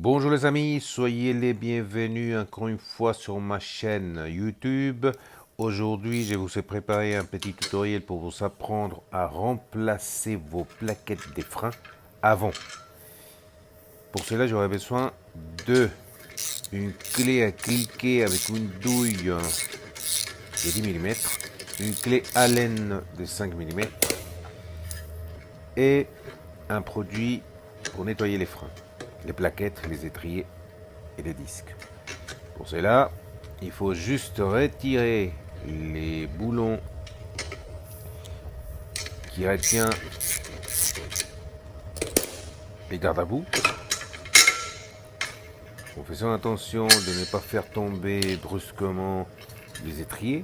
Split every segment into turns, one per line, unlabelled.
Bonjour les amis, soyez les bienvenus encore une fois sur ma chaîne YouTube. Aujourd'hui, je vous ai préparé un petit tutoriel pour vous apprendre à remplacer vos plaquettes des freins avant. Pour cela, j'aurai besoin de une clé à cliquer avec une douille de 10 mm, une clé Allen de 5 mm et un produit pour nettoyer les freins, les plaquettes, les étriers et les disques. Pour cela, il faut juste retirer les boulons qui retiennent les garde à bout, en faisant attention de ne pas faire tomber brusquement les étriers.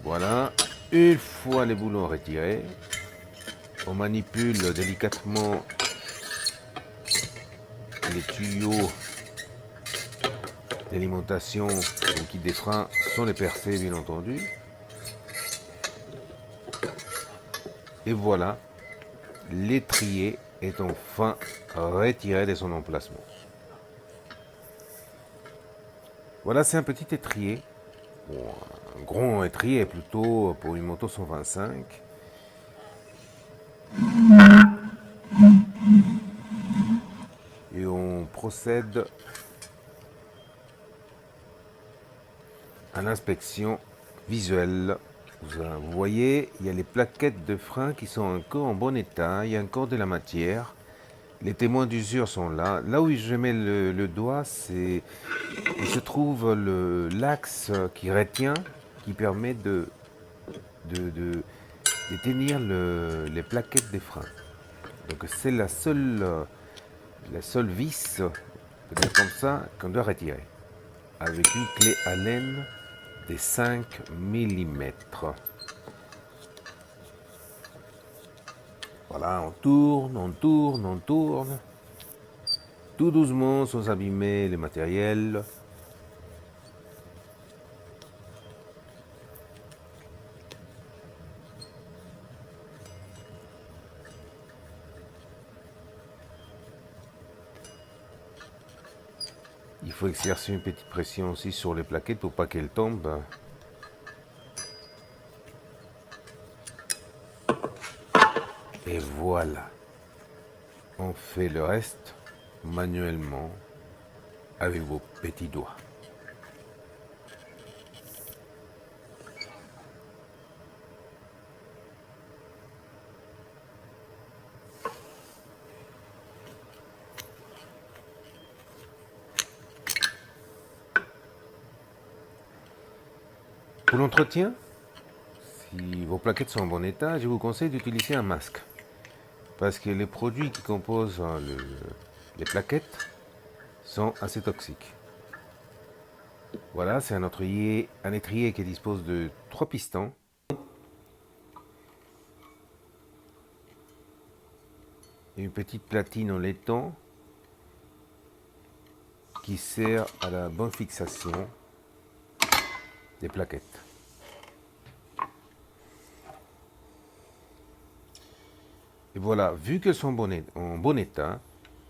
Voilà, une fois les boulons retirés, on manipule délicatement les tuyaux d'alimentation au kit des freins sans les percer bien entendu. Et voilà, l'étrier est enfin retiré de son emplacement. Voilà, c'est un petit étrier. Bon, un grand étrier plutôt pour une moto 125. Et on procède à l'inspection visuelle. Vous voyez, il y a les plaquettes de frein qui sont encore en bon état. Il y a encore de la matière. Les témoins d'usure sont là. Là où je mets le doigt, il se trouve l'axe qui retient, qui permet de tenir les plaquettes des freins. Donc c'est la seule vis, peut-être comme ça, qu'on doit retirer. Avec une clé Allen de 5 mm. Voilà, on tourne, on tourne, on tourne. Tout doucement, sans abîmer le matériel. Il faut exercer une petite pression aussi sur les plaquettes pour pas qu'elles tombent. Et voilà. On fait le reste manuellement avec vos petits doigts. Pour l'entretien, si vos plaquettes sont en bon état, je vous conseille d'utiliser un masque. Parce que les produits qui composent les plaquettes sont assez toxiques. Voilà, c'est un étrier qui dispose de 3 pistons. Une petite platine en laiton qui sert à la bonne fixation des plaquettes. Et voilà, vu qu'elles sont en bon état,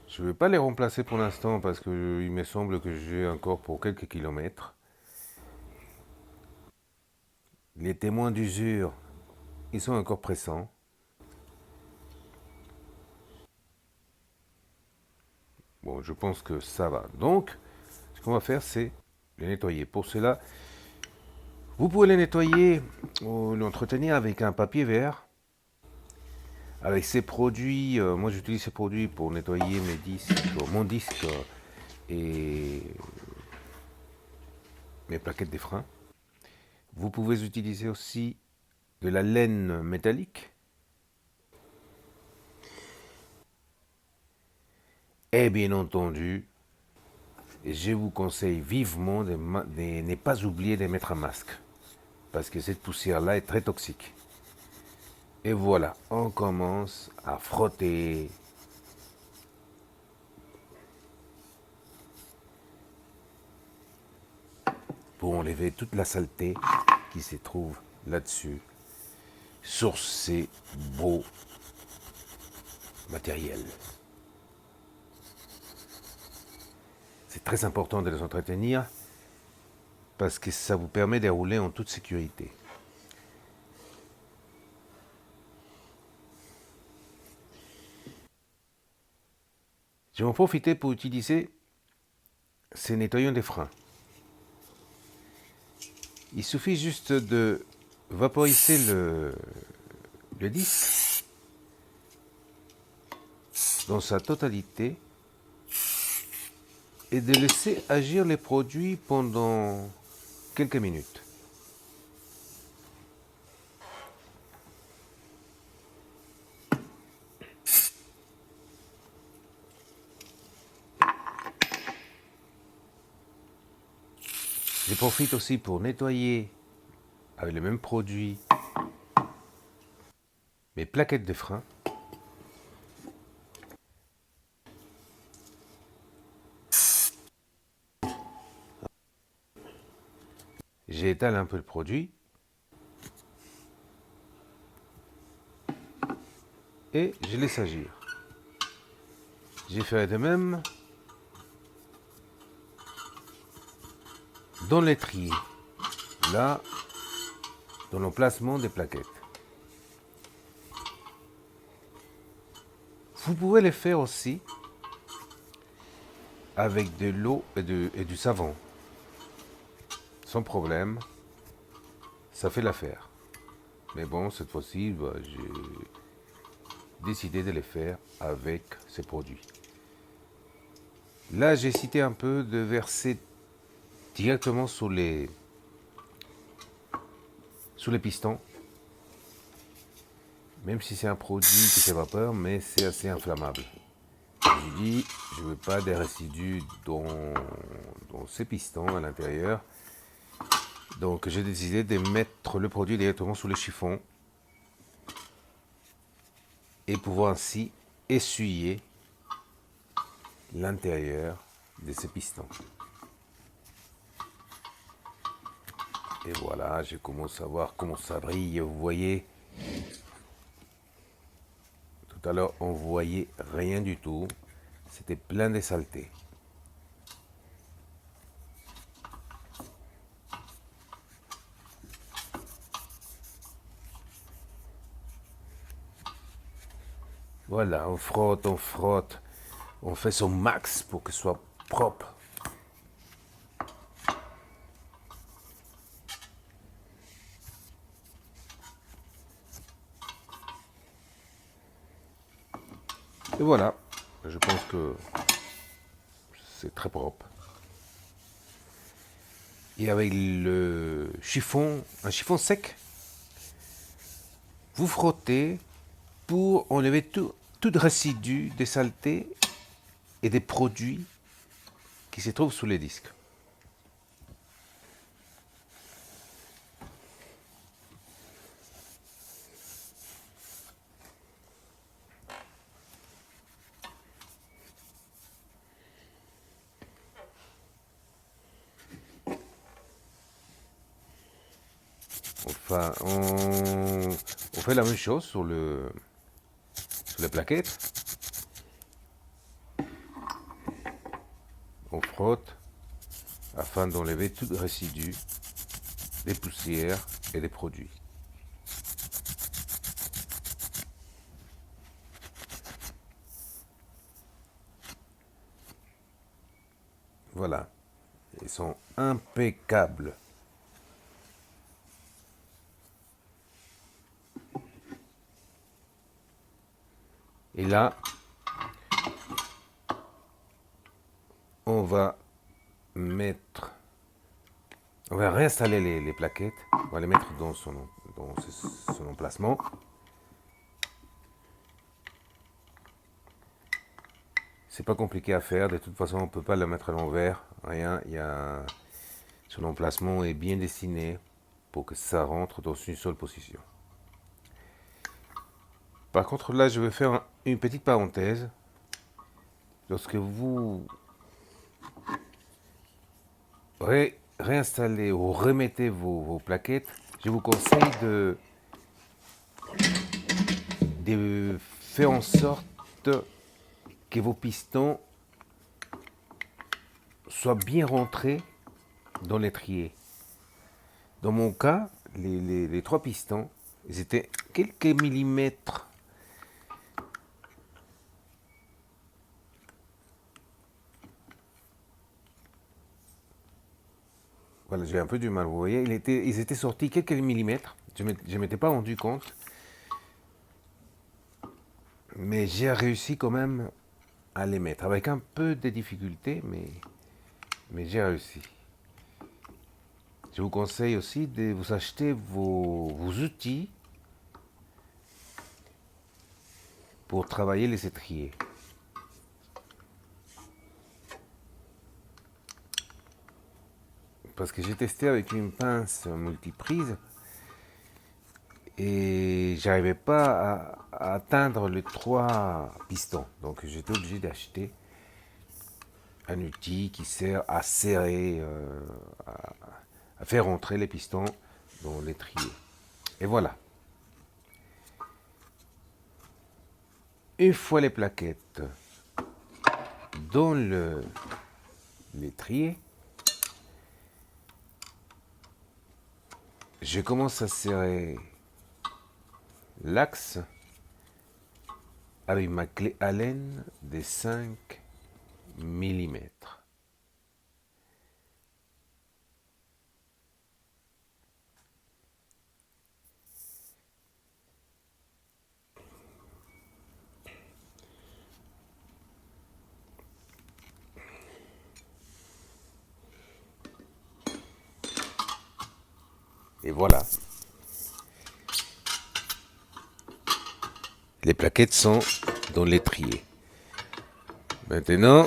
je ne vais pas les remplacer pour l'instant parce qu'il me semble que j'ai encore pour quelques kilomètres. Les témoins d'usure, ils sont encore pressants. Bon, je pense que ça va. Donc, ce qu'on va faire, c'est les nettoyer. Pour cela, vous pouvez les nettoyer ou l'entretenir avec un papier vert. Avec ces produits, moi j'utilise ces produits pour nettoyer mes disques, mon disque et mes plaquettes des freins. Vous pouvez utiliser aussi de la laine métallique. Et bien entendu, je vous conseille vivement de ne pas oublier de mettre un masque. Parce que cette poussière-là est très toxique. Et voilà, on commence à frotter. Pour enlever toute la saleté qui se trouve là-dessus, sur ces beaux matériels. c'est très important de les entretenir parce que ça vous permet de rouler en toute sécurité. Je vais en profiter pour utiliser ces nettoyants des freins. Il suffit juste de vaporiser le disque dans sa totalité et de laisser agir les produits pendant quelques minutes. Je profite aussi pour nettoyer avec le même produit mes plaquettes de frein. J'étale un peu le produit et je laisse agir. J'ai fait de même dans l'étrier, là, dans l'emplacement des plaquettes. Vous pouvez le faire aussi avec de l'eau et du savon. Sans problème, ça fait l'affaire. Mais bon, cette fois-ci, j'ai décidé de les faire avec ces produits. Là, j'ai cité un peu de verser directement sous les pistons. Même si c'est un produit qui s'évapore, mais c'est assez inflammable. Je dis, je ne veux pas des résidus dans ces pistons à l'intérieur. Donc j'ai décidé de mettre le produit directement sous les chiffons et pouvoir ainsi essuyer l'intérieur de ces pistons. Et voilà, je commence à voir comment ça brille. Vous voyez, tout à l'heure on voyait rien du tout. C'était plein de saleté. Voilà, on frotte, on fait son max pour que ce soit propre. Et voilà, je pense que c'est très propre. Et avec le chiffon, un chiffon sec, vous frottez pour enlever tout résidu des saletés et des produits qui se trouvent sous les disques. Enfin, on fait la même chose sur les plaquettes. On frotte afin d'enlever tout résidu des poussières et des produits. Voilà, ils sont impeccables. Et là, on va réinstaller les plaquettes. On va les mettre dans son emplacement. C'est pas compliqué à faire. De toute façon, on peut pas le mettre à l'envers. Rien. Son emplacement est bien dessiné pour que ça rentre dans une seule position. Par contre, là, je vais faire une petite parenthèse. Lorsque vous réinstallez ou remettez vos plaquettes, je vous conseille de faire en sorte que vos pistons soit bien rentré dans l'étrier. Dans mon cas, les trois pistons, ils étaient quelques millimètres. Voilà, j'ai un peu du mal, vous voyez, ils étaient sortis quelques millimètres. Je ne m'étais pas rendu compte. Mais j'ai réussi quand même à les mettre, avec un peu de difficulté, mais j'ai réussi. Je vous conseille aussi de vous acheter vos outils pour travailler les étriers. Parce que j'ai testé avec une pince multiprise et j'arrivais pas à atteindre les trois pistons. Donc j'étais obligé d'acheter un outil qui sert à serrer, à faire entrer les pistons dans l'étrier. Et voilà. Une fois les plaquettes dans l'étrier, je commence à serrer l'axe avec ma clé Allen de 5 millimètres. Et voilà. Les plaquettes sont dans l'étrier. Maintenant,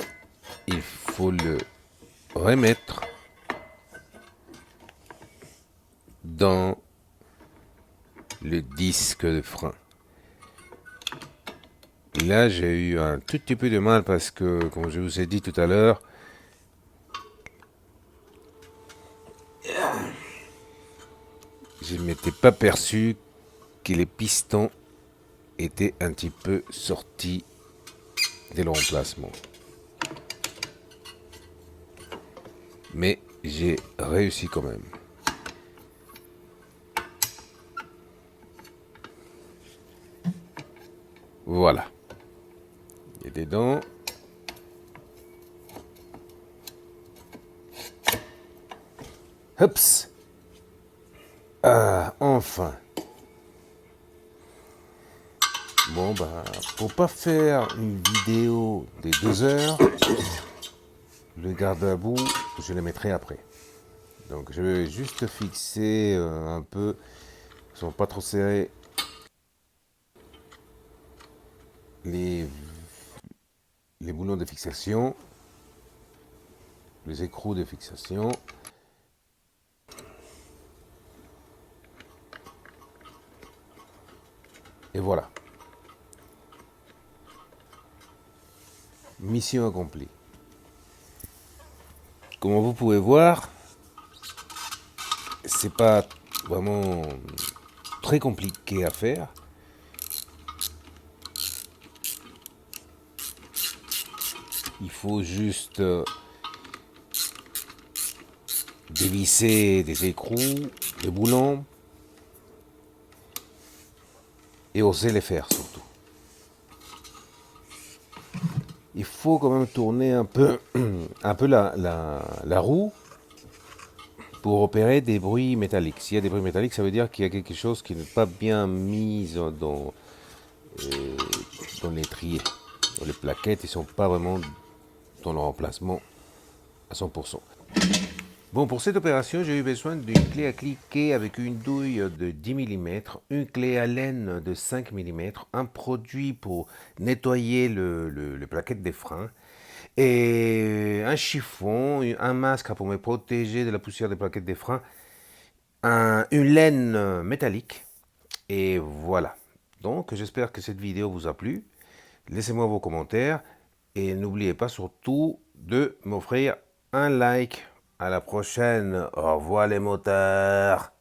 il faut le remettre dans le disque de frein. Et là, j'ai eu un tout petit peu de mal parce que, comme je vous ai dit tout à l'heure, je ne m'étais pas perçu que les pistons étaient un petit peu sortis de l'emplacement. Mais j'ai réussi quand même. Voilà. Et dedans. Hops. Ah, enfin. Bon, bah, pour pas faire une vidéo de 2 heures, le garde à bout, je le mettrai après. Donc, je vais juste fixer un peu, ils sont pas trop serrés, les boulons de fixation, les écrous de fixation. Et voilà. Mission accomplie. Comme vous pouvez voir, c'est pas vraiment très compliqué à faire. Il faut juste dévisser des écrous, des boulons et oser les faire surtout. Il faut quand même tourner un peu la roue pour opérer des bruits métalliques. S'il y a des bruits métalliques, ça veut dire qu'il y a quelque chose qui n'est pas bien mis dans l'étrier. Les plaquettes, ils ne sont pas vraiment dans leur emplacement à 100%. Bon, pour cette opération, j'ai eu besoin d'une clé à cliquer avec une douille de 10 mm, une clé Allen de 5 mm, un produit pour nettoyer le plaquette des freins, et un chiffon, un masque pour me protéger de la poussière des plaquettes des freins, une laine métallique, et voilà. Donc, j'espère que cette vidéo vous a plu. Laissez-moi vos commentaires, et n'oubliez pas surtout de m'offrir un like. À la prochaine. Au revoir les motards.